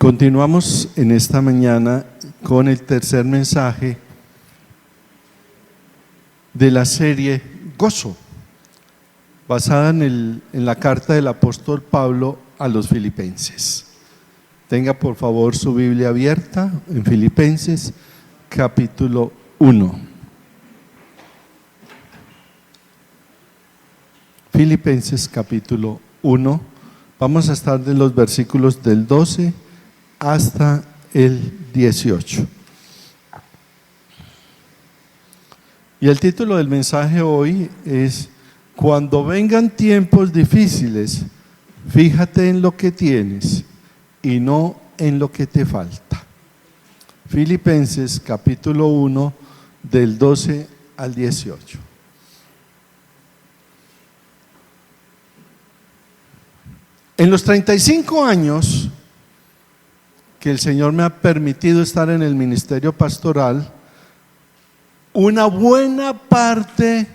Continuamos en esta mañana con el tercer mensaje de la serie Gozo, basada en la carta del apóstol Pablo a los Filipenses. Tenga por favor su Biblia abierta en Filipenses capítulo 1. Filipenses capítulo 1. Vamos a estar de los versículos del 12 hasta el 18. Y el título del mensaje hoy es: cuando vengan tiempos difíciles, fíjate en lo que tienes y no en lo que te falta. Filipenses capítulo 1 del 12 al 18. En los 35 años que el Señor me ha permitido estar en el ministerio pastoral, una buena parte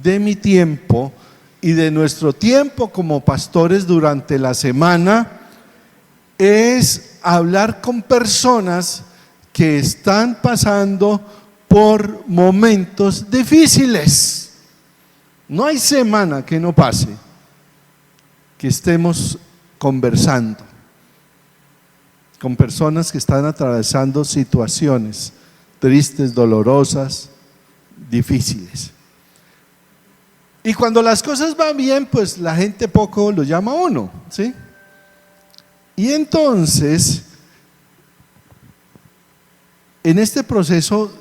de mi tiempo y de nuestro tiempo como pastores durante la semana es hablar con personas que están pasando por momentos difíciles. No hay semana que no pase que estemos conversando con personas que están atravesando situaciones tristes, dolorosas, difíciles. Y cuando las cosas van bien, pues la gente poco lo llama a uno, ¿sí? Y entonces, en este proceso,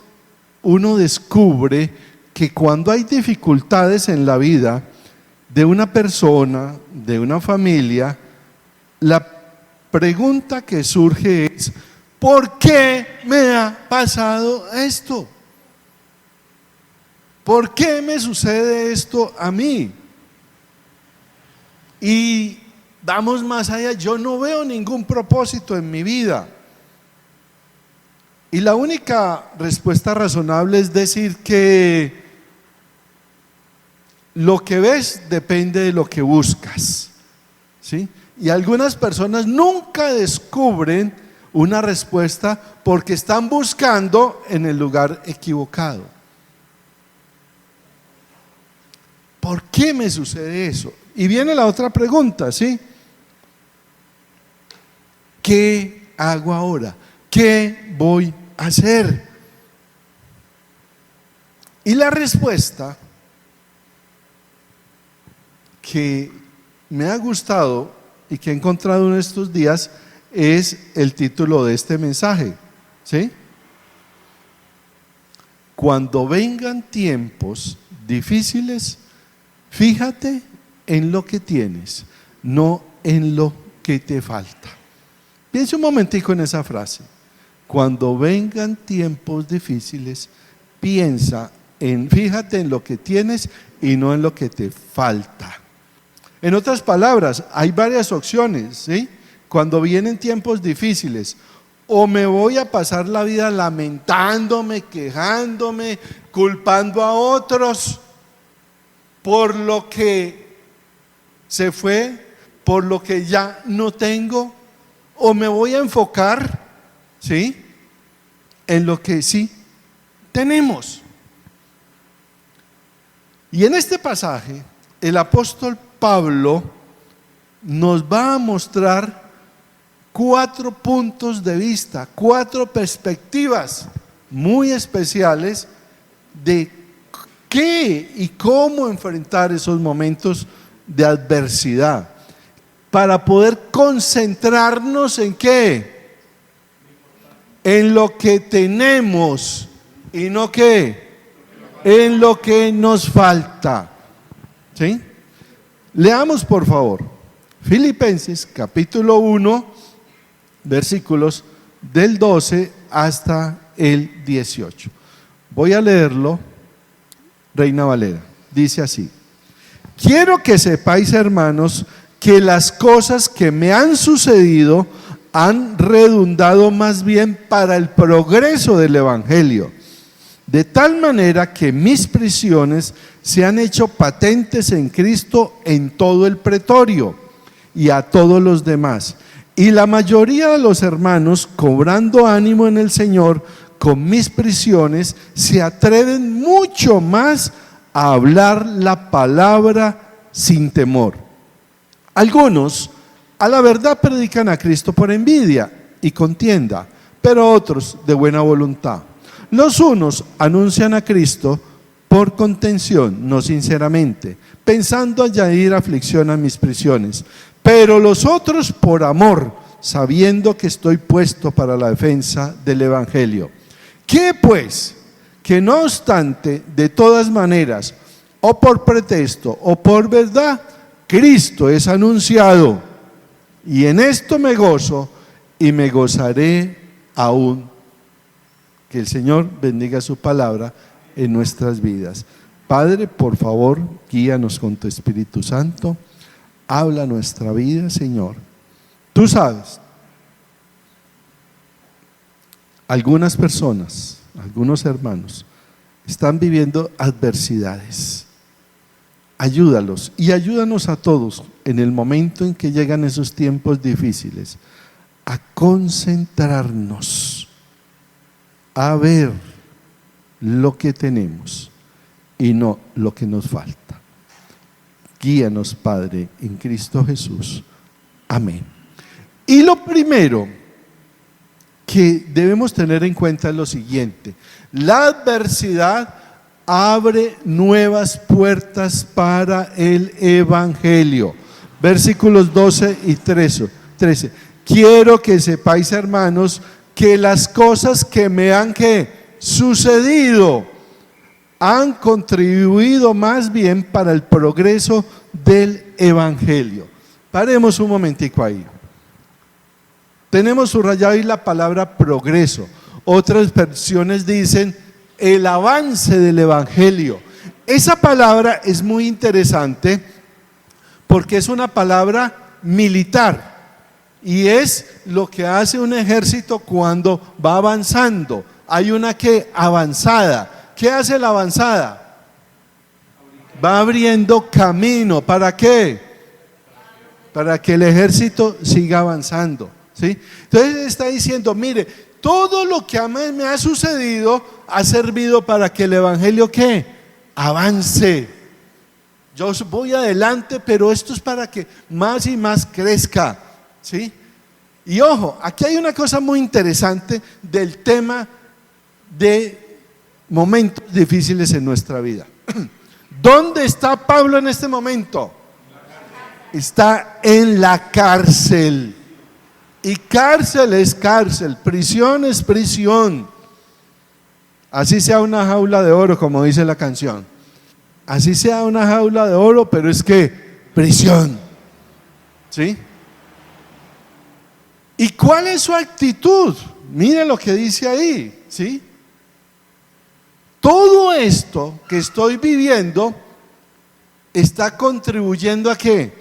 uno descubre que cuando hay dificultades en la vida de una persona, de una familia, la pregunta que surge es: ¿por qué me ha pasado esto? ¿Por qué me sucede esto a mí? Y vamos más allá, yo no veo ningún propósito en mi vida. Y la única respuesta razonable es decir que lo que ves depende de lo que buscas, ¿sí? Y algunas personas nunca descubren una respuesta porque están buscando en el lugar equivocado. ¿Por qué me sucede eso? Y viene la otra pregunta, ¿sí? ¿Qué hago ahora? ¿Qué voy a hacer? Y la respuesta que me ha gustado y que he encontrado en estos días es el título de este mensaje, ¿sí? Cuando vengan tiempos difíciles, fíjate en lo que tienes, no en lo que te falta. Piensa un momentico en esa frase. Cuando vengan tiempos difíciles, fíjate en lo que tienes y no en lo que te falta. En otras palabras, hay varias opciones, ¿sí? Cuando vienen tiempos difíciles, o me voy a pasar la vida lamentándome, quejándome, culpando a otros por lo que se fue, por lo que ya no tengo, o me voy a enfocar, ¿sí?, en lo que sí tenemos. Y en este pasaje, el apóstol Pablo nos va a mostrar 4 puntos de vista, 4 perspectivas muy especiales de qué y cómo enfrentar esos momentos de adversidad, para poder concentrarnos en qué, en lo que tenemos y no qué, en lo que nos falta, ¿sí? Leamos por favor Filipenses capítulo 1 versículos del 12 hasta el 18. Voy a leerlo, Reina Valera. Dice así: quiero que sepáis, hermanos, que las cosas que me han sucedido han redundado más bien para el progreso del evangelio, de tal manera que mis prisiones se han hecho patentes en Cristo en todo el pretorio y a todos los demás. Y la mayoría de los hermanos, cobrando ánimo en el Señor con mis prisiones, se atreven mucho más a hablar la palabra sin temor. Algunos a la verdad predican a Cristo por envidia y contienda, pero otros de buena voluntad. Los unos anuncian a Cristo por contención, no sinceramente, pensando añadir aflicción a mis prisiones, pero los otros por amor, sabiendo que estoy puesto para la defensa del Evangelio. ¿Qué pues? Que no obstante, de todas maneras, o por pretexto o por verdad, Cristo es anunciado, y en esto me gozo y me gozaré aún. Que el Señor bendiga su palabra en nuestras vidas. Padre, por favor, guíanos con tu Espíritu Santo. Habla nuestra vida, Señor. Tú sabes, algunas personas, algunos hermanos, están viviendo adversidades. Ayúdalos y ayúdanos a todos en el momento en que llegan esos tiempos difíciles a concentrarnos, a ver lo que tenemos y no lo que nos falta. Guíanos, Padre, en Cristo Jesús. Amén. Y lo primero que debemos tener en cuenta es lo siguiente: la adversidad abre nuevas puertas para el Evangelio. Versículos 12 y 13. Quiero que sepáis, hermanos, que las cosas que me han sucedido han contribuido más bien para el progreso del Evangelio. Paremos un momentico ahí. Tenemos subrayado ahí la palabra progreso. Otras versiones dicen el avance del Evangelio. Esa palabra es muy interesante porque es una palabra militar y es lo que hace un ejército cuando va avanzando. Hay una avanzada. ¿Qué hace la avanzada? Va abriendo camino. ¿Para qué? Para que el ejército siga avanzando, ¿sí? Entonces está diciendo, mire, todo lo que a mí me ha sucedido ha servido para que el Evangelio avance. Yo voy adelante, pero esto es para que más y más crezca, ¿sí? Y ojo, aquí hay una cosa muy interesante del tema de momentos difíciles en nuestra vida. ¿Dónde está Pablo en este momento? Está en la cárcel. Y cárcel es cárcel, prisión es prisión. Así sea una jaula de oro, como dice la canción. Así sea una jaula de oro, pero es que prisión. ¿Sí? ¿Y cuál es su actitud? Mire lo que dice ahí, ¿sí? Todo esto que estoy viviendo está contribuyendo ¿a qué?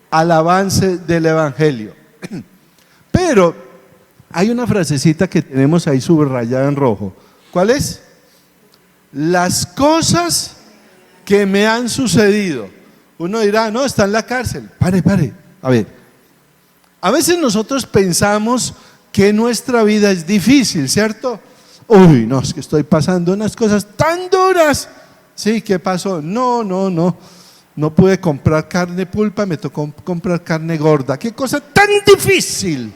Al avance del Evangelio. Pero hay una frasecita que tenemos ahí subrayada en rojo. ¿Cuál es? Las cosas que me han sucedido. Uno dirá, no, está en la cárcel. Pare. A ver, a veces nosotros pensamos que nuestra vida es difícil, ¿cierto? Uy, no, es que estoy pasando unas cosas tan duras. Sí, ¿qué pasó? No pude comprar carne pulpa, me tocó comprar carne gorda. ¿Qué cosa tan difícil?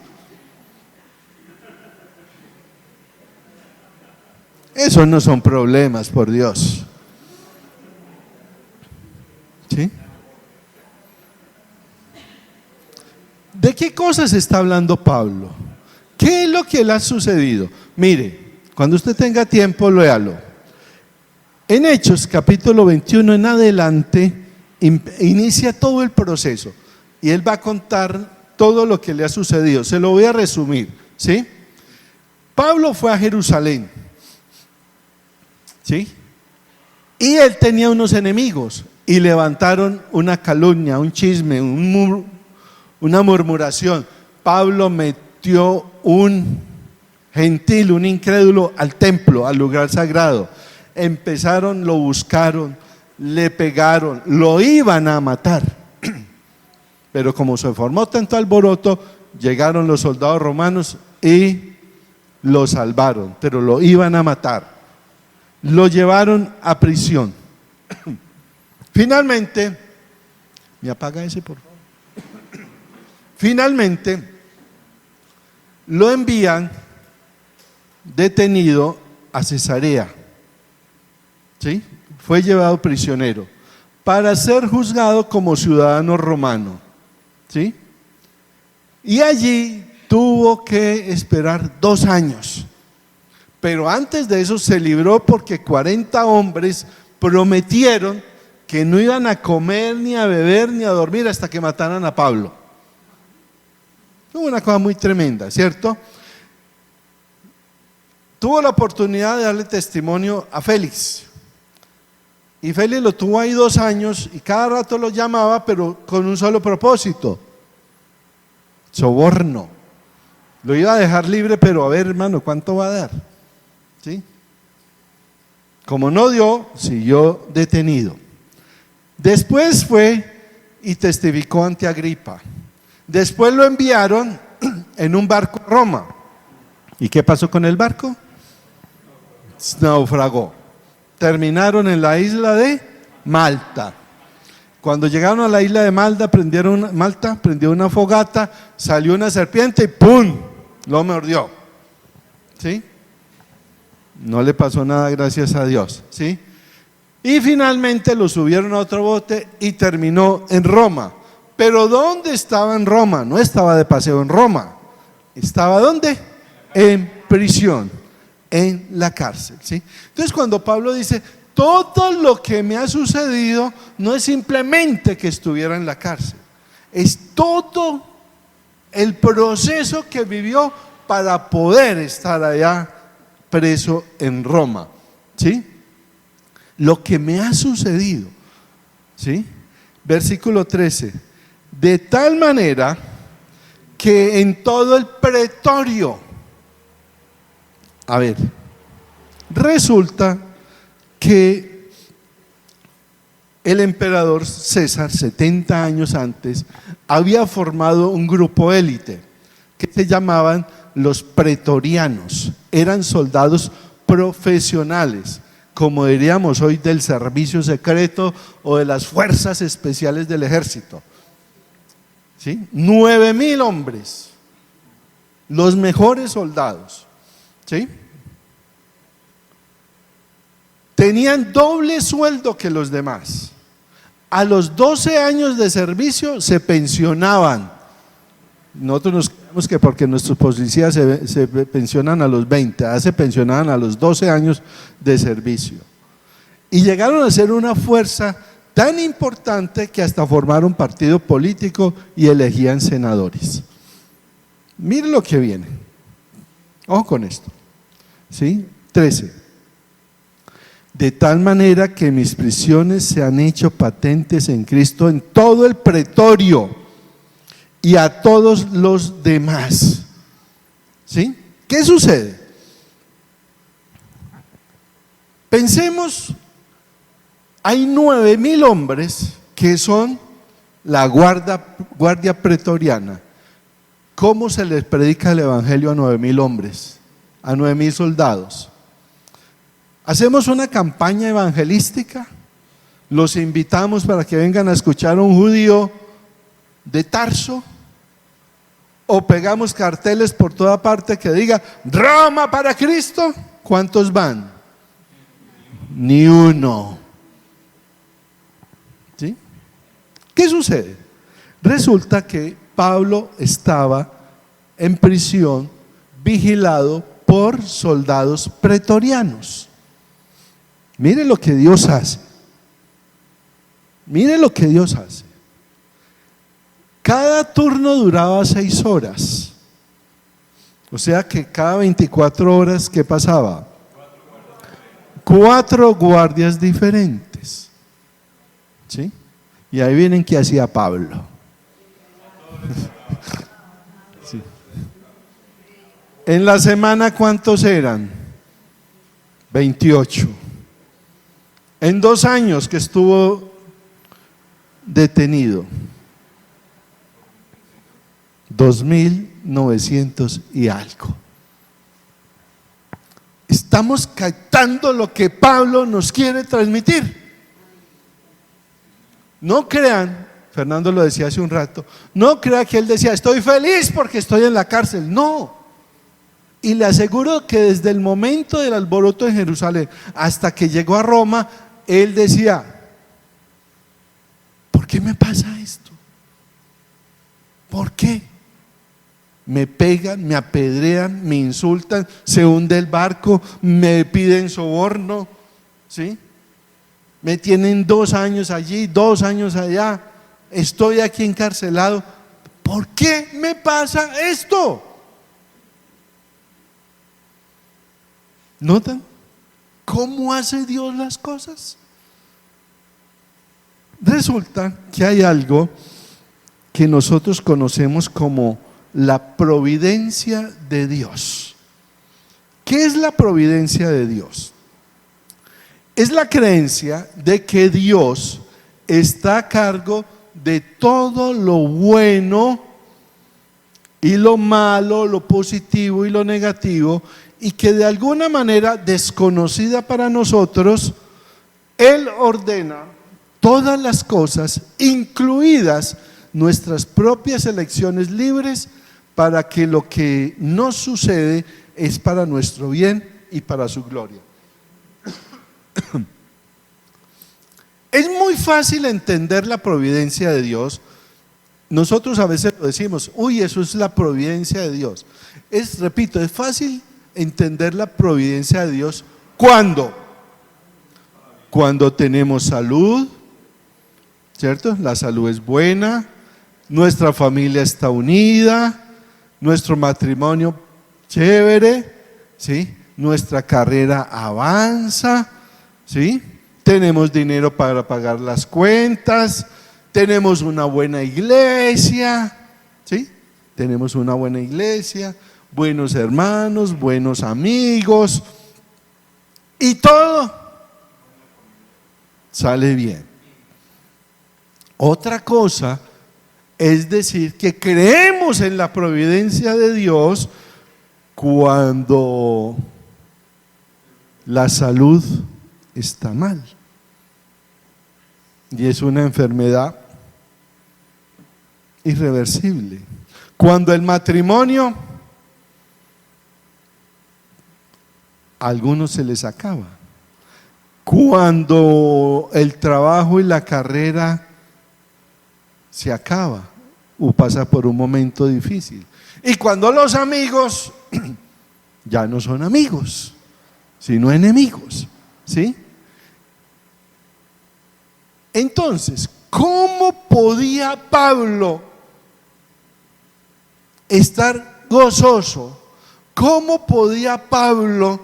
Esos no son problemas, por Dios. ¿Sí? ¿De qué cosas está hablando Pablo? ¿Qué es lo que le ha sucedido? Mire, cuando usted tenga tiempo, léalo. En Hechos, capítulo 21 en adelante, inicia todo el proceso. Y él va a contar todo lo que le ha sucedido. Se lo voy a resumir, ¿sí? Pablo fue a Jerusalén, ¿sí? Y él tenía unos enemigos y levantaron una calumnia, un chisme, una murmuración. Pablo metió un gentil, un incrédulo al templo, al lugar sagrado. Empezaron, lo buscaron, le pegaron, lo iban a matar. Pero como se formó tanto alboroto, llegaron los soldados romanos y lo salvaron, pero lo iban a matar. Lo llevaron a prisión. Finalmente, ¿me apaga ese por favor? Finalmente, lo envían detenido a Cesarea. ¿Sí? Fue llevado prisionero para ser juzgado como ciudadano romano. ¿Sí? Y allí tuvo que esperar 2 años. Pero antes de eso se libró porque 40 hombres prometieron que no iban a comer, ni a beber, ni a dormir hasta que mataran a Pablo. Una cosa muy tremenda, ¿cierto? Tuvo la oportunidad de darle testimonio a Félix. Y Félix lo tuvo ahí 2 años y cada rato lo llamaba, pero con un solo propósito: soborno. Lo iba a dejar libre, pero a ver, hermano, ¿cuánto va a dar? ¿Sí? Como no dio, siguió detenido. Después fue y testificó ante Agripa. Después lo enviaron en un barco a Roma. ¿Y qué pasó con el barco? Naufragó. Terminaron en la isla de Malta. Cuando llegaron a la isla de Malta, prendió una fogata, salió una serpiente y ¡pum!, lo mordió. ¿Sí? No le pasó nada, gracias a Dios. ¿Sí? Y finalmente lo subieron a otro bote y terminó en Roma. Pero ¿dónde estaba en Roma? No estaba de paseo en Roma. ¿Estaba dónde? En prisión, en la cárcel. ¿Sí? Entonces cuando Pablo dice, todo lo que me ha sucedido no es simplemente que estuviera en la cárcel, es todo el proceso que vivió para poder estar allá preso en Roma. ¿Sí? Lo que me ha sucedido. ¿Sí? Versículo 13. De tal manera que en todo el pretorio, a ver, resulta que el emperador César, 70 años antes, había formado un grupo élite que se llamaban los pretorianos. Eran soldados profesionales, como diríamos hoy, del servicio secreto o de las fuerzas especiales del ejército. ¿Sí? 9,000 hombres, los mejores soldados. ¿Sí? Tenían doble sueldo que los demás. A los 12 años de servicio se pensionaban. Nosotros nos creemos que porque nuestros policías se pensionan a los 20, se pensionaban a los 12 años de servicio. Y llegaron a ser una fuerza tan importante que hasta formaron partido político y elegían senadores. Miren lo que viene. Ojo con esto. ¿Sí? 13. De tal manera que mis prisiones se han hecho patentes en Cristo en todo el pretorio y a todos los demás. ¿Sí? ¿Qué sucede? Pensemos, hay 9,000 hombres que son la guardia pretoriana. ¿Cómo se les predica el evangelio a 9,000 hombres? A 9,000 soldados. Hacemos una campaña evangelística, los invitamos para que vengan a escuchar a un judío de Tarso, o pegamos carteles por toda parte que diga Roma para Cristo. ¿Cuántos van? Ni uno. ¿Sí? ¿Qué sucede? Resulta que Pablo estaba en prisión vigilado por soldados pretorianos. Mire lo que Dios hace. Mire lo que Dios hace. Cada turno duraba 6 horas. O sea que cada 24 horas, ¿qué pasaba? 4 guardias diferentes. ¿Sí? Y ahí vienen qué hacía Pablo. Sí. En la semana, ¿cuántos eran? 28. En 2 años que estuvo detenido. 2.900 y algo. Estamos captando lo que Pablo nos quiere transmitir. No crean, Fernando lo decía hace un rato, no crean que él decía, estoy feliz porque estoy en la cárcel. No. Y le aseguro que desde el momento del alboroto en Jerusalén hasta que llegó a Roma, él decía, ¿por qué me pasa esto? ¿Por qué? Me pegan, me apedrean, me insultan, se hunde el barco, me piden soborno, ¿sí? Me tienen 2 años allí, 2 años allá, estoy aquí encarcelado. ¿Por qué me pasa esto? ¿Notan cómo hace Dios las cosas? Resulta que hay algo que nosotros conocemos como la providencia de Dios. ¿Qué es la providencia de Dios? Es la creencia de que Dios está a cargo de todo lo bueno y lo malo, lo positivo y lo negativo, y que de alguna manera desconocida para nosotros, Él ordena todas las cosas, incluidas nuestras propias elecciones libres, para que lo que nos sucede es para nuestro bien y para su gloria. Es muy fácil entender la providencia de Dios. Nosotros a veces lo decimos, uy, eso es la providencia de Dios. Repito, es fácil entender la providencia de Dios cuando tenemos salud, ¿cierto? La salud es buena, nuestra familia está unida, nuestro matrimonio chévere, ¿sí? Nuestra carrera avanza, ¿sí? Tenemos dinero para pagar las cuentas, tenemos una buena iglesia, ¿sí? Tenemos una buena iglesia, buenos hermanos, buenos amigos, y todo sale bien. Otra cosa es decir que creemos en la providencia de Dios cuando la salud está mal y es una enfermedad irreversible. Cuando el matrimonio a algunos se les acaba. Cuando el trabajo y la carrera se acaba o pasa por un momento difícil. Y cuando los amigos ya no son amigos, sino enemigos, ¿sí? Entonces, ¿cómo podía Pablo estar gozoso? ¿Cómo podía Pablo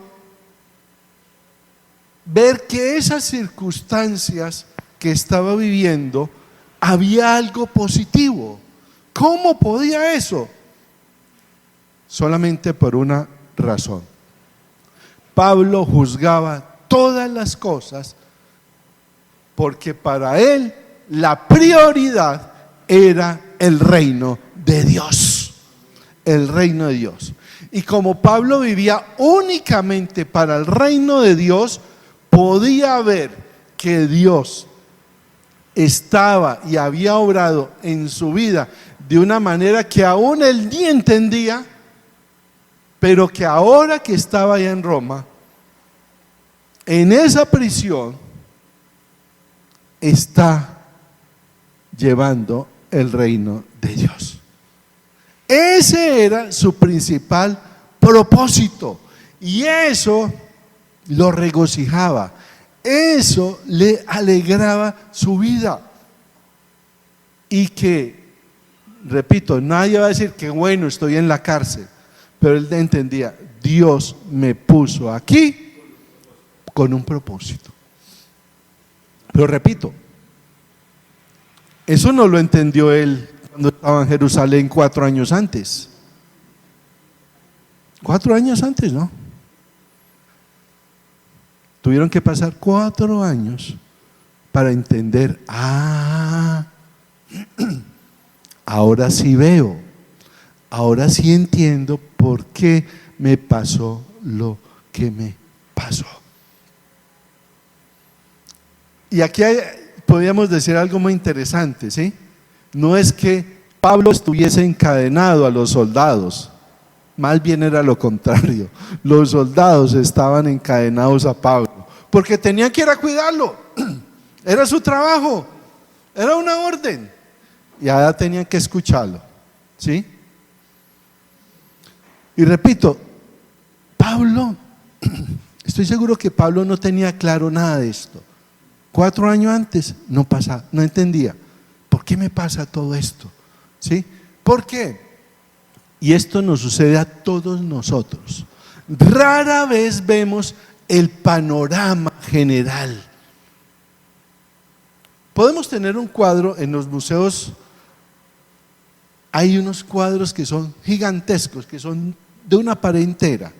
ver que esas circunstancias que estaba viviendo había algo positivo? ¿Cómo podía eso? Solamente por una razón. Pablo juzgaba todas las cosas porque para él la prioridad era el reino de Dios. El reino de Dios. Y como Pablo vivía únicamente para el reino de Dios, podía ver que Dios estaba y había obrado en su vida de una manera que aún él ni entendía, pero que ahora que estaba allá en Roma, en esa prisión, está llevando el reino de Dios. Ese era su principal propósito y eso lo regocijaba, eso le alegraba su vida. Y que, repito, nadie va a decir que bueno, estoy en la cárcel, pero él entendía, Dios me puso aquí con un propósito. Pero repito, eso no lo entendió él cuando estaba en Jerusalén 4 años antes. 4 años antes, ¿no? Tuvieron que pasar 4 años para entender, ahora sí veo, ahora sí entiendo por qué me pasó lo que me pasó. Y aquí podríamos decir algo muy interesante, ¿sí? No es que Pablo estuviese encadenado a los soldados, más bien era lo contrario. Los soldados estaban encadenados a Pablo, porque tenían que ir a cuidarlo. Era su trabajo, era una orden. Y ahora tenían que escucharlo, ¿sí? Y repito, Pablo, estoy seguro que Pablo no tenía claro nada de esto. 4 años antes no pasaba, no entendía. ¿Por qué me pasa todo esto? ¿Sí? ¿Por qué? Y esto nos sucede a todos nosotros. Rara vez vemos el panorama general. Podemos tener un cuadro en los museos. Hay unos cuadros que son gigantescos, que son de una pared entera.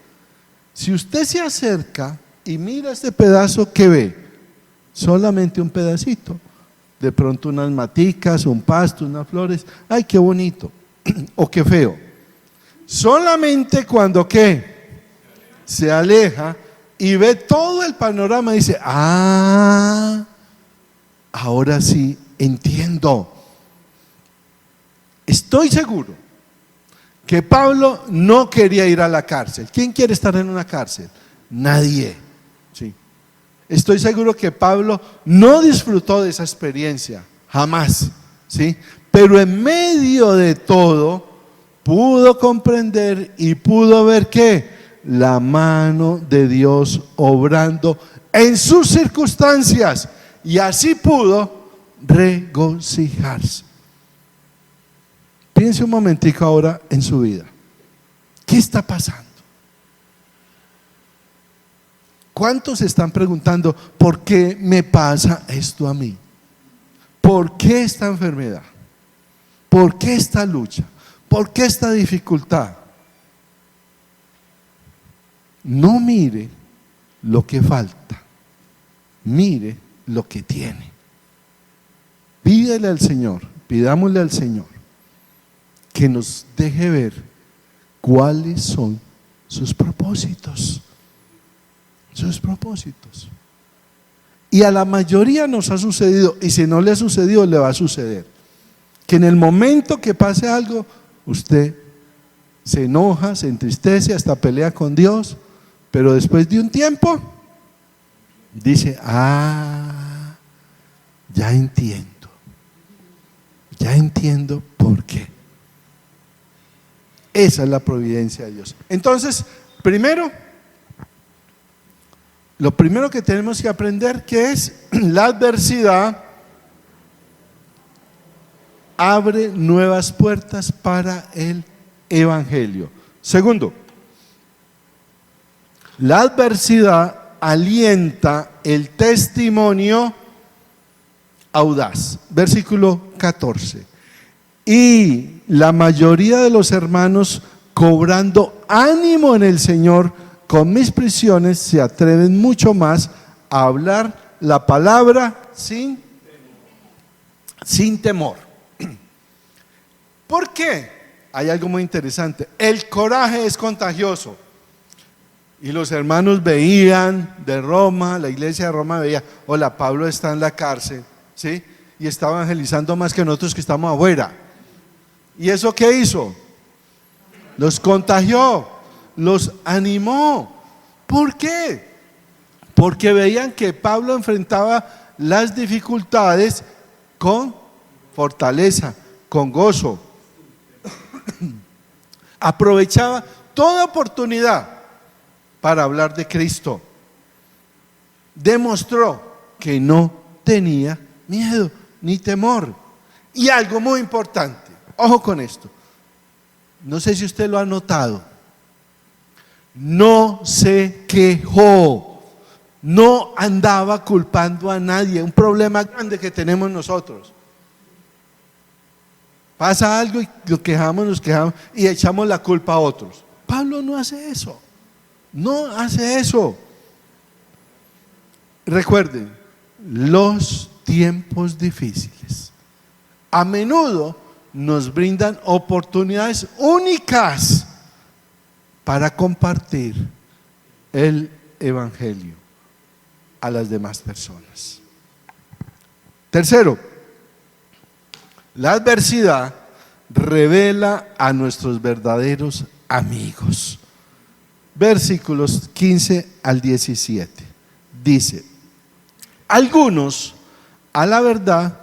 Si usted se acerca y mira este pedazo, ¿qué ve? Solamente un pedacito. De pronto unas maticas, un pasto, unas flores. ¡Ay, qué bonito! O qué feo. Solamente cuando ¿qué? Se aleja y ve todo el panorama, dice: ah, ahora sí entiendo. Estoy seguro que Pablo no quería ir a la cárcel. ¿Quién quiere estar en una cárcel? Nadie. Sí. Estoy seguro que Pablo no disfrutó de esa experiencia, jamás, ¿sí? Pero en medio de todo pudo comprender y pudo ver que la mano de Dios obrando en sus circunstancias, y así pudo regocijarse. Piense un momentico ahora en su vida. ¿Qué está pasando? ¿Cuántos se están preguntando por qué me pasa esto a mí? ¿Por qué esta enfermedad? ¿Por qué esta lucha? ¿Por qué esta dificultad? No mire lo que falta, mire lo que tiene. Pídele al Señor, pidámosle al Señor que nos deje ver cuáles son sus propósitos. Sus propósitos. Y a la mayoría nos ha sucedido, y si no le ha sucedido, le va a suceder. Que en el momento que pase algo, usted se enoja, se entristece, hasta pelea con Dios, pero después de un tiempo dice: ah, ya entiendo por qué. Esa es la providencia de Dios. Entonces, lo primero que tenemos que aprender, que es la adversidad abre nuevas puertas para el evangelio. Segundo, la adversidad alienta el testimonio audaz. Versículo 14. Y la mayoría de los hermanos, cobrando ánimo en el Señor con mis prisiones, se atreven mucho más a hablar la palabra sin temor. ¿Por qué? Hay algo muy interesante. El coraje es contagioso. Y los hermanos veían de Roma, la iglesia de Roma veía: hola, Pablo está en la cárcel, ¿sí? Y está evangelizando más que nosotros que estamos afuera. ¿Y eso qué hizo? Los contagió, los animó. ¿Por qué? Porque veían que Pablo enfrentaba las dificultades con fortaleza, con gozo. Aprovechaba toda oportunidad para hablar de Cristo. Demostró que no tenía miedo ni temor. Y algo muy importante, ojo con esto, no sé si usted lo ha notado, no se quejó, no andaba culpando a nadie. Un problema grande que tenemos nosotros: pasa algo y nos quejamos y echamos la culpa a otros. Pablo no hace eso, no hace eso. Recuerden, los tiempos difíciles a menudo nos brindan oportunidades únicas para compartir el Evangelio a las demás personas. Tercero, la adversidad revela a nuestros verdaderos amigos. Versículos 15 al 17. Dice: algunos, a la verdad,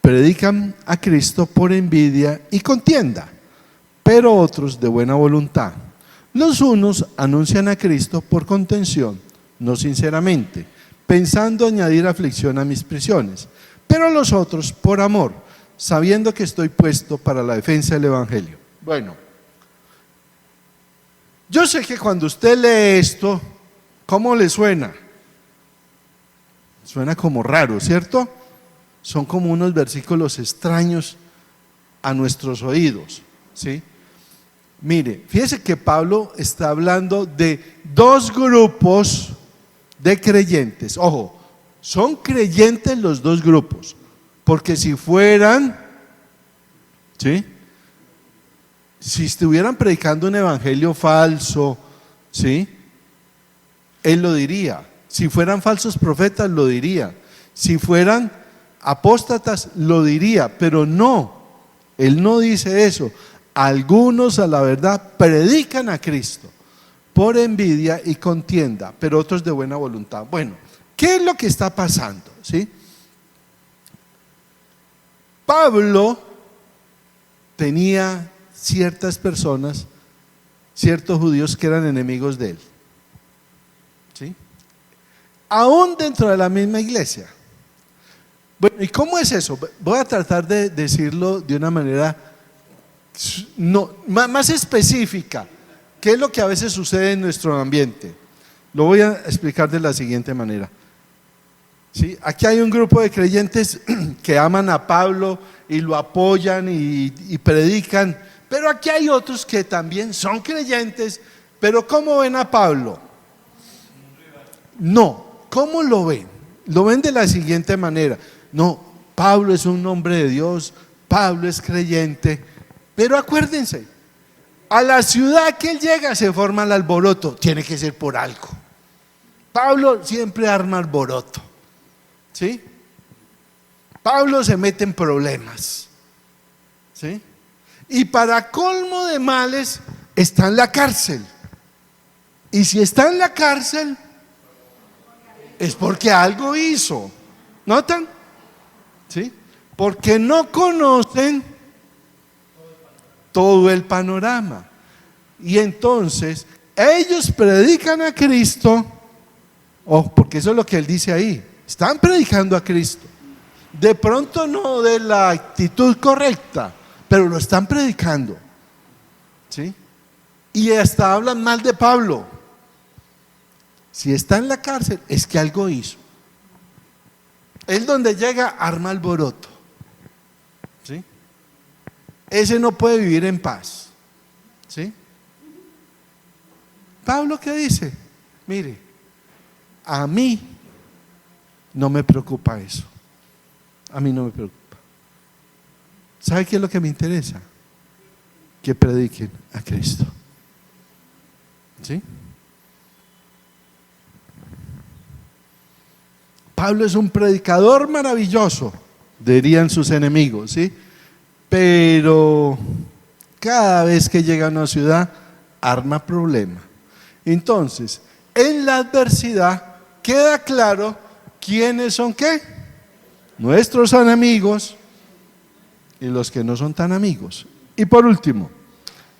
predican a Cristo por envidia y contienda, pero otros de buena voluntad. Los unos anuncian a Cristo por contención, no sinceramente, pensando añadir aflicción a mis prisiones, pero los otros por amor, sabiendo que estoy puesto para la defensa del Evangelio. Bueno, yo sé que cuando usted lee esto, ¿cómo le suena? Suena como raro, ¿cierto? Son como unos versículos extraños a nuestros oídos, ¿sí? Mire, fíjese que Pablo está hablando de dos grupos de creyentes. Ojo, son creyentes los dos grupos, porque si fueran, ¿sí?, si estuvieran predicando un evangelio falso, ¿sí?, él lo diría. Si fueran falsos profetas, lo diría. Si fueran apóstatas, lo diría. Pero no, él no dice eso. Algunos, a la verdad, predican a Cristo por envidia y contienda, pero otros de buena voluntad. Bueno, ¿qué es lo que está pasando? ¿Sí? Pablo tenía ciertas personas, ciertos judíos que eran enemigos de él, ¿sí?, aún dentro de la misma iglesia. Bueno, ¿y cómo es eso? Voy a tratar de decirlo de una manera más específica. ¿Qué es lo que a veces sucede en nuestro ambiente? Lo voy a explicar de la siguiente manera. ¿Sí? Aquí hay un grupo de creyentes que aman a Pablo y lo apoyan y predican, pero aquí hay otros que también son creyentes, pero ¿cómo ven a Pablo? No, ¿cómo lo ven? Lo ven de la siguiente manera: no, Pablo es un hombre de Dios, Pablo es creyente, pero acuérdense, a la ciudad que él llega se forma el alboroto, tiene que ser por algo. Pablo siempre arma alboroto, ¿sí? Pablo se mete en problemas, ¿sí? Y para colmo de males está en la cárcel. Y si está en la cárcel es porque algo hizo. ¿Notan? ¿Sí? Porque no conocen todo el panorama. Y entonces ellos predican a Cristo, porque eso es lo que él dice ahí. Están predicando a Cristo. De pronto no de la actitud correcta, pero lo están predicando, ¿sí? Y hasta hablan mal de Pablo. Si está en la cárcel es que algo hizo. Él donde llega arma alboroto, ¿sí? Ese no puede vivir en paz, ¿sí? Pablo, ¿qué dice? Mire, a mí no me preocupa eso. A mí no me preocupa. ¿Sabe qué es lo que me interesa? Que prediquen a Cristo, ¿sí? Pablo es un predicador maravilloso, dirían sus enemigos, ¿sí? Pero cada vez que llega a una ciudad arma problema. Entonces, en la adversidad queda claro quiénes son qué, nuestros enemigos y los que no son tan amigos. Y por último,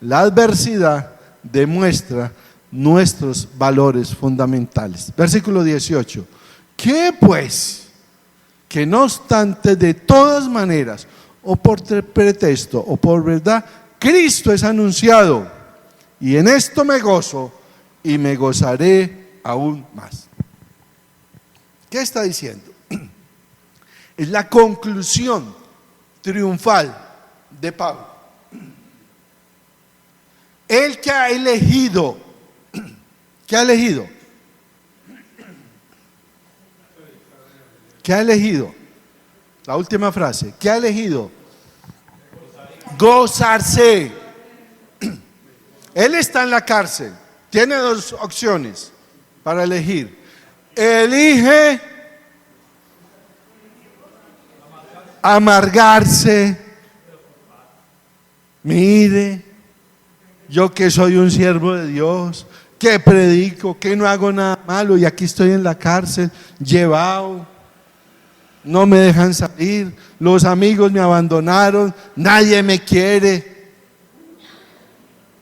la adversidad demuestra nuestros valores fundamentales. Versículo 18. ¿Qué pues? Que no obstante, de todas maneras, o por pretexto o por verdad, Cristo es anunciado, y en esto me gozo y me gozaré aún más. ¿Qué está diciendo? Es la conclusión triunfal de Pablo. Él que ha elegido, ¿qué ha elegido? ¿Qué ha elegido? La última frase, ¿qué ha elegido? Gozarse. Él está en la cárcel. Tiene dos opciones para elegir. Elige amargarse. Mire, yo que soy un siervo de Dios, que predico, que no hago nada malo y aquí estoy en la cárcel, llevado, no me dejan salir, los amigos me abandonaron, nadie me quiere.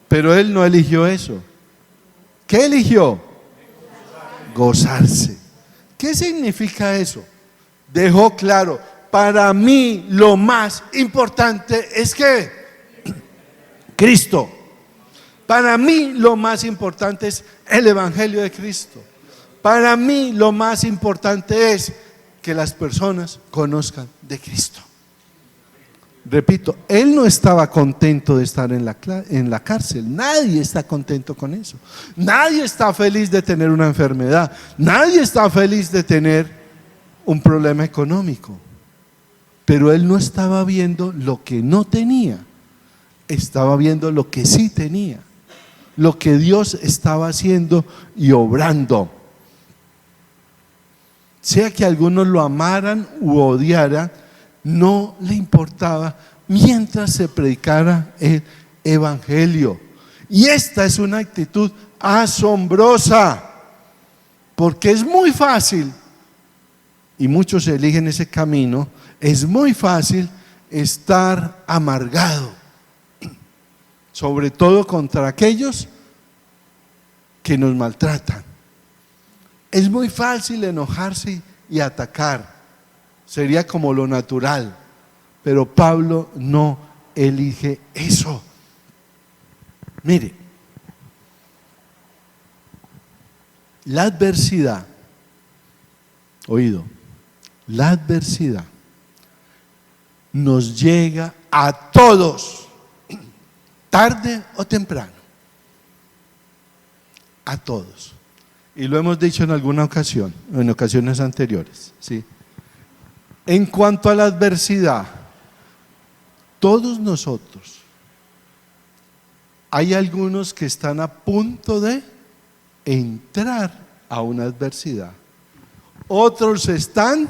Pero él no eligió eso. ¿Qué eligió? Gozarse. ¿Qué significa eso? Dejó claro, para mí lo más importante es que Cristo. Para mí lo más importante es el Evangelio de Cristo. Para mí lo más importante es que las personas conozcan de Cristo. Repito, él no estaba contento de estar en la cárcel. Nadie está contento con eso. Nadie está feliz de tener una enfermedad. Nadie está feliz de tener un problema económico. Pero él no estaba viendo lo que no tenía. Estaba viendo lo que sí tenía. Lo que Dios estaba haciendo y obrando. Sea que algunos lo amaran u odiaran, no le importaba mientras se predicara el Evangelio. Y esta es una actitud asombrosa, porque es muy fácil, y muchos eligen ese camino, es muy fácil estar amargado, sobre todo contra aquellos que nos maltratan. Es muy fácil enojarse y atacar, sería como lo natural, pero Pablo no elige eso. Mire, la adversidad, oído, la adversidad nos llega a todos, tarde o temprano, a todos. Y lo hemos dicho en alguna ocasión, en ocasiones anteriores, ¿sí? En cuanto a la adversidad, todos nosotros, hay algunos que están a punto de entrar a una adversidad. Otros están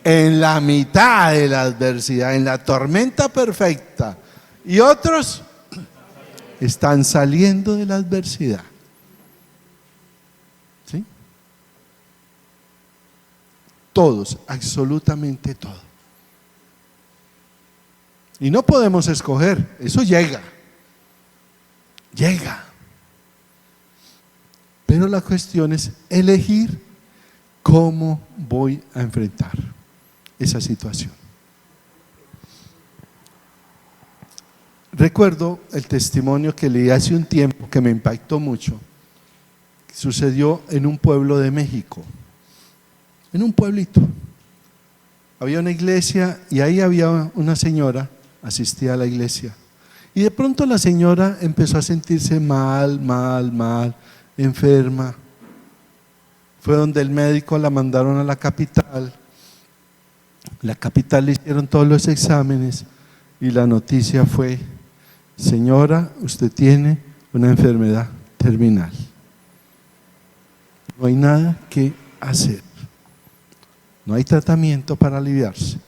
en la mitad de la adversidad, en la tormenta perfecta. Y otros están saliendo de la adversidad. ¿Sí? Todos, absolutamente todo. Y no podemos escoger, eso llega. Llega. Pero la cuestión es elegir cómo voy a enfrentar esa situación. Recuerdo el testimonio que leí hace un tiempo que me impactó mucho. Sucedió en un pueblo de México, en un pueblito. Había una iglesia y ahí había una señora, asistía a la iglesia. Y de pronto la señora empezó a sentirse mal, enferma. Fue donde el médico, la mandaron a la capital. La capital le hicieron todos los exámenes y la noticia fue: señora, usted tiene una enfermedad terminal. No hay nada que hacer. No hay tratamiento para aliviarse.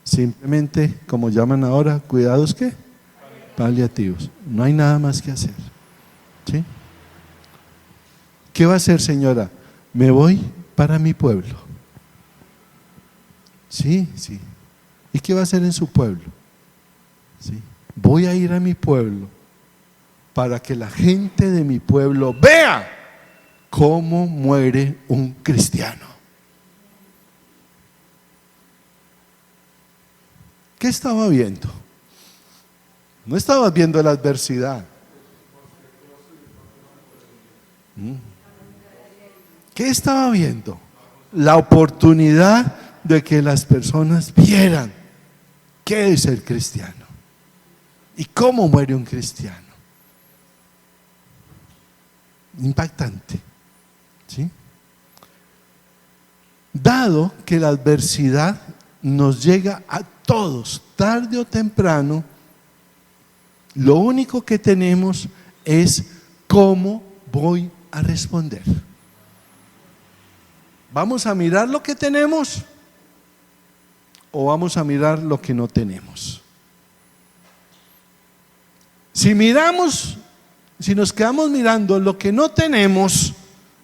Simplemente, como llaman ahora, cuidados ¿qué? Paliativos. No hay nada más que hacer. ¿Sí? ¿Qué va a hacer, señora? Me voy para mi pueblo. Sí. ¿Y qué va a hacer en su pueblo? Sí. Voy a ir a mi pueblo para que la gente de mi pueblo vea cómo muere un cristiano. ¿Qué estaba viendo? No estabas viendo la adversidad. ¿Qué estaba viendo? La oportunidad de que las personas vieran qué es el cristiano y cómo muere un cristiano. Impactante, ¿sí? Dado que la adversidad nos llega a todos, tarde o temprano, Lo único que tenemos es cómo voy a responder. ¿Vamos a mirar lo que tenemos o vamos a mirar lo que no tenemos? Si nos quedamos mirando lo que no tenemos,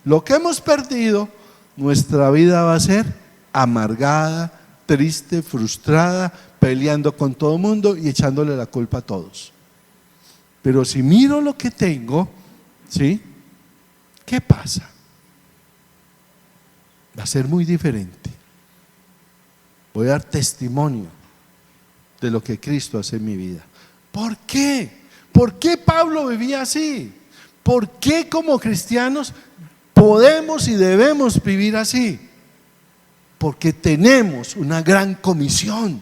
lo que hemos perdido, nuestra vida va a ser amargada, triste, frustrada, peleando con todo el mundo y echándole la culpa a todos. Pero si miro lo que tengo, ¿sí? ¿Qué pasa? Va a ser muy diferente. Voy a dar testimonio de lo que Cristo hace en mi vida. ¿Por qué? ¿Por qué Pablo vivía así? ¿Por qué como cristianos podemos y debemos vivir así? Porque tenemos una gran comisión.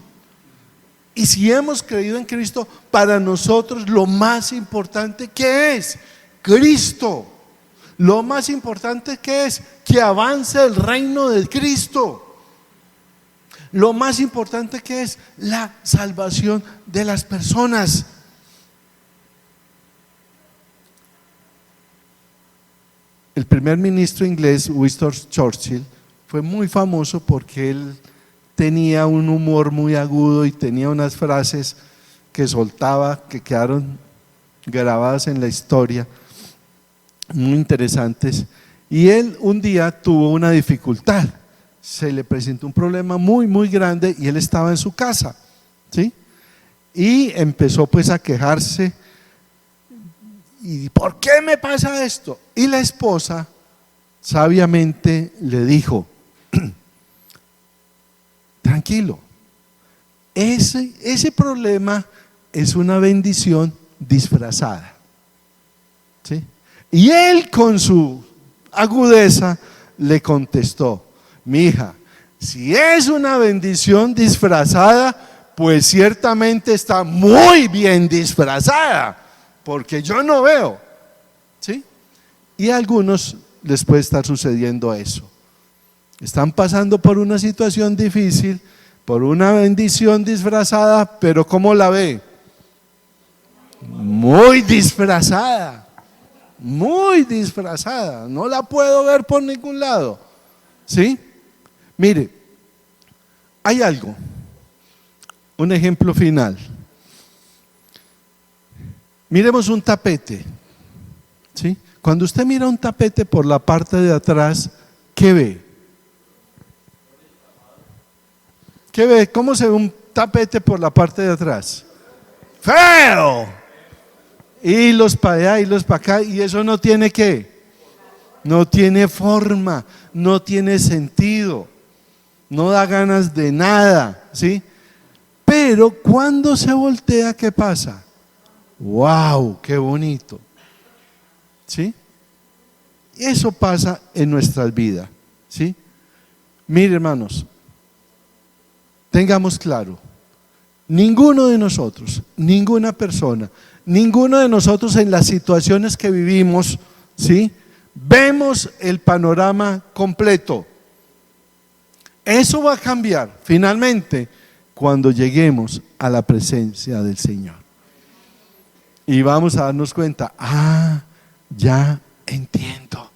Y si hemos creído en Cristo, para nosotros lo más importante que es Cristo. Lo más importante que es que avance el reino de Cristo. Lo más importante que es la salvación de las personas. El primer ministro inglés, Winston Churchill, fue muy famoso porque él tenía un humor muy agudo y tenía unas frases que soltaba que quedaron grabadas en la historia, muy interesantes. Y él un día tuvo una dificultad, se le presentó un problema muy grande y él estaba en su casa, ¿sí? Y empezó pues a quejarse. ¿Y por qué me pasa esto? Y la esposa sabiamente le dijo: tranquilo, ese problema es una bendición disfrazada, ¿sí? Y él con su agudeza le contestó: mi hija, si es una bendición disfrazada, pues ciertamente está muy bien disfrazada, porque yo no veo, ¿sí? Y a algunos les puede estar sucediendo eso. Están pasando por una situación difícil, por una bendición disfrazada, pero ¿cómo la ve? Muy disfrazada, no la puedo ver por ningún lado, ¿sí? Mire, hay algo, un ejemplo final. Miremos un tapete, ¿sí? Cuando usted mira un tapete por la parte de atrás, ¿qué ve? ¿Qué ve? ¿Cómo se ve un tapete por la parte de atrás? ¡Feo! Hilos para allá, hilos para acá, y eso no tiene ¿qué? No tiene forma, no tiene sentido, no da ganas de nada, ¿sí? Pero cuando se voltea, ¿qué pasa? ¡Wow! ¡Qué bonito! ¿Sí? Eso pasa en nuestras vidas, ¿sí? Mire, hermanos, tengamos claro, ninguno de nosotros, ninguna persona, ninguno de nosotros en las situaciones que vivimos, ¿sí?, vemos el panorama completo. Eso va a cambiar finalmente cuando lleguemos a la presencia del Señor. Y vamos a darnos cuenta, ya entiendo.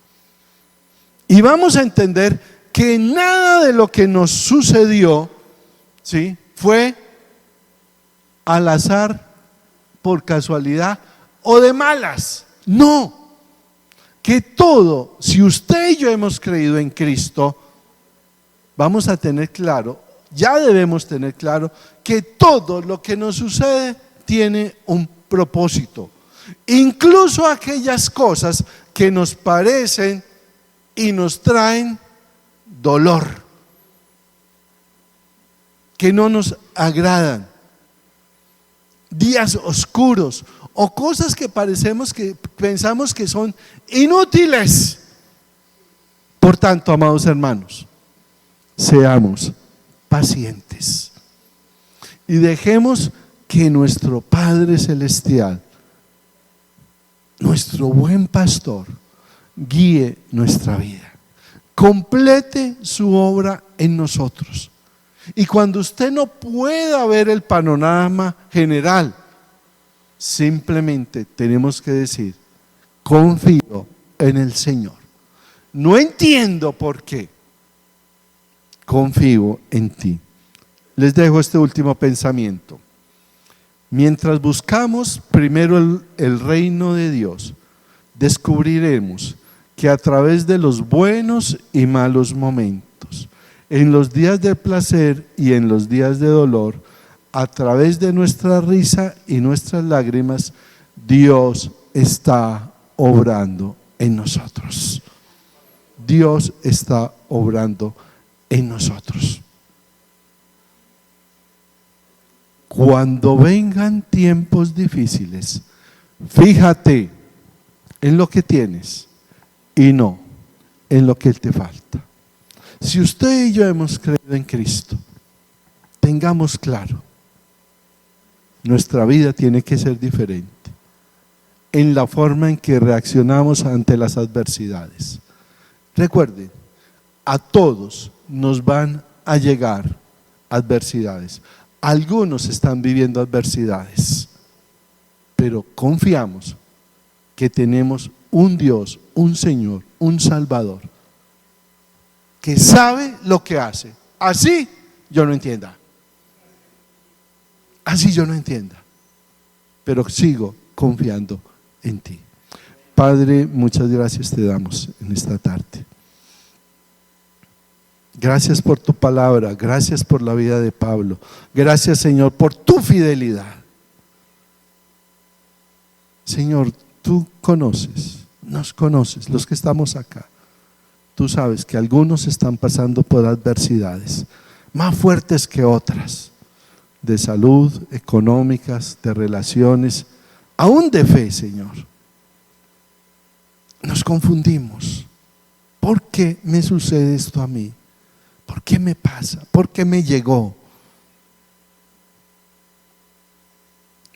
Y vamos a entender que nada de lo que nos sucedió, ¿sí?, fue al azar, por casualidad o de malas. No, que todo, si usted y yo hemos creído en Cristo, vamos a tener claro, ya debemos tener claro, que todo lo que nos sucede tiene un propósito. Incluso aquellas cosas que nos parecen y nos traen dolor, que no nos agradan, días oscuros o cosas que pensamos que son inútiles. Por tanto, amados hermanos, seamos pacientes y dejemos que nuestro Padre Celestial, nuestro buen pastor, guíe nuestra vida, complete su obra en nosotros. Y cuando usted no pueda ver el panorama general, Simplemente tenemos que decir, confío en el Señor. No entiendo por qué. Confío en ti. Les dejo este último pensamiento. Mientras buscamos primero el reino de Dios, descubriremos que a través de los buenos y malos momentos, en los días de placer y en los días de dolor, a través de nuestra risa y nuestras lágrimas, Dios está obrando en nosotros. Dios está obrando en nosotros. Cuando vengan tiempos difíciles, fíjate en lo que tienes y no en lo que te falta. Si usted y yo hemos creído en Cristo, tengamos claro, nuestra vida tiene que ser diferente en la forma en que reaccionamos ante las adversidades. Recuerden, a todos nos van a llegar adversidades. Algunos están viviendo adversidades, pero confiamos que tenemos un Dios, un Señor, un Salvador, que sabe lo que hace. Así yo no entienda. Así yo no entienda. Pero sigo confiando en ti. Padre, muchas gracias te damos en esta tarde. Gracias por tu palabra, gracias por la vida de Pablo. Gracias, Señor, por tu fidelidad. Señor, tú conoces, nos conoces, los que estamos acá. Tú sabes que algunos están pasando por adversidades más fuertes que otras, de salud, económicas, de relaciones, aún de fe, Señor. Nos confundimos. ¿Por qué me sucede esto a mí? ¿Por qué me pasa? ¿Por qué me llegó?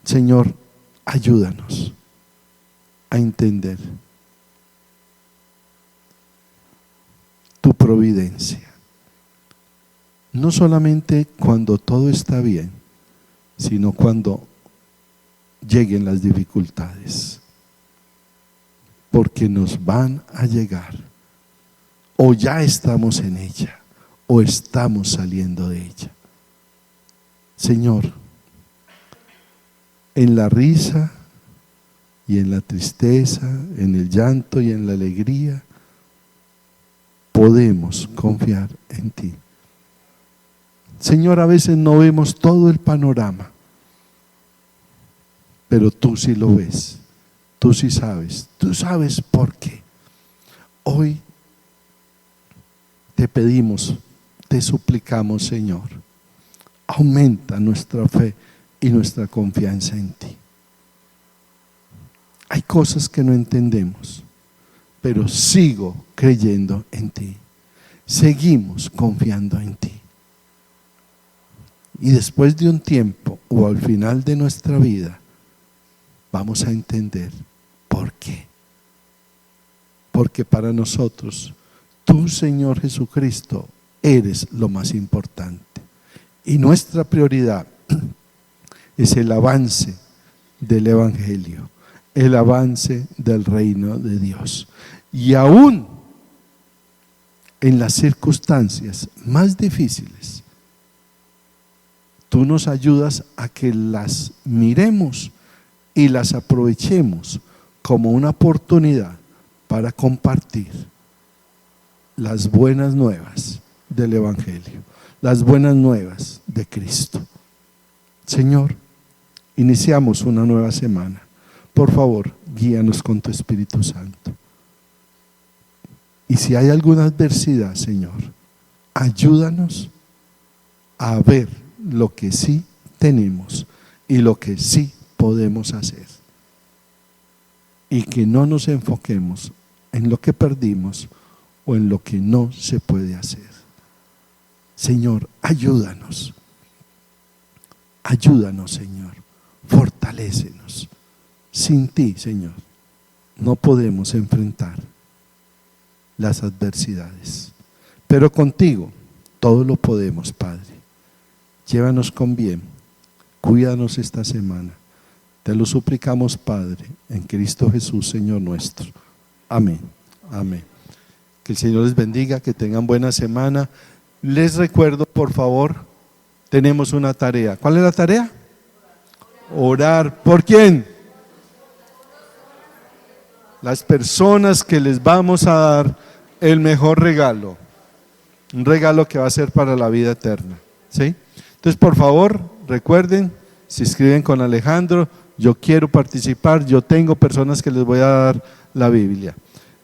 Señor, ayúdanos a entender tu providencia. No solamente cuando todo está bien, sino cuando lleguen las dificultades, porque nos van a llegar, o ya estamos en ella, o estamos saliendo de ella. Señor, en la risa y en la tristeza, en el llanto y en la alegría, podemos confiar en ti. Señor, a veces no vemos todo el panorama, pero tú sí lo ves, tú sí sabes, tú sabes por qué. Hoy te pedimos, te suplicamos, Señor, aumenta nuestra fe y nuestra confianza en ti. Hay cosas que no entendemos, pero sigo creyendo en ti. Seguimos confiando en ti. Y después de un tiempo o al final de nuestra vida, vamos a entender por qué. Porque para nosotros, tú, Señor Jesucristo, eres lo más importante. Y nuestra prioridad es el avance del Evangelio, el avance del reino de Dios. Y aún en las circunstancias más difíciles, tú nos ayudas a que las miremos y las aprovechemos como una oportunidad para compartir las buenas nuevas del Evangelio, las buenas nuevas de Cristo. Señor, iniciamos una nueva semana. Por favor, guíanos con tu Espíritu Santo. Y si hay alguna adversidad, Señor, ayúdanos a ver lo que sí tenemos y lo que sí podemos hacer. Y que no nos enfoquemos en lo que perdimos o en lo que no se puede hacer. Señor, ayúdanos. Ayúdanos, Señor. Fortalécenos. Sin ti, Señor, no podemos enfrentar las adversidades. Pero contigo todo lo podemos, Padre. Llévanos con bien. Cuídanos esta semana. Te lo suplicamos, Padre, en Cristo Jesús, Señor nuestro. Amén. Amén. Que el Señor les bendiga, que tengan buena semana. Les recuerdo, por favor, tenemos una tarea. ¿Cuál es la tarea? Orar. ¿Por quién? Las personas que les vamos a dar el mejor regalo. Un regalo que va a ser para la vida eterna. ¿Sí? Entonces, por favor, recuerden, se inscriben con Alejandro. Yo quiero participar, yo tengo personas que les voy a dar la Biblia.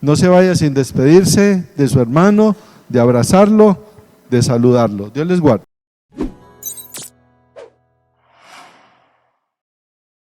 No se vaya sin despedirse de su hermano, de abrazarlo, de saludarlo. Dios les guarde.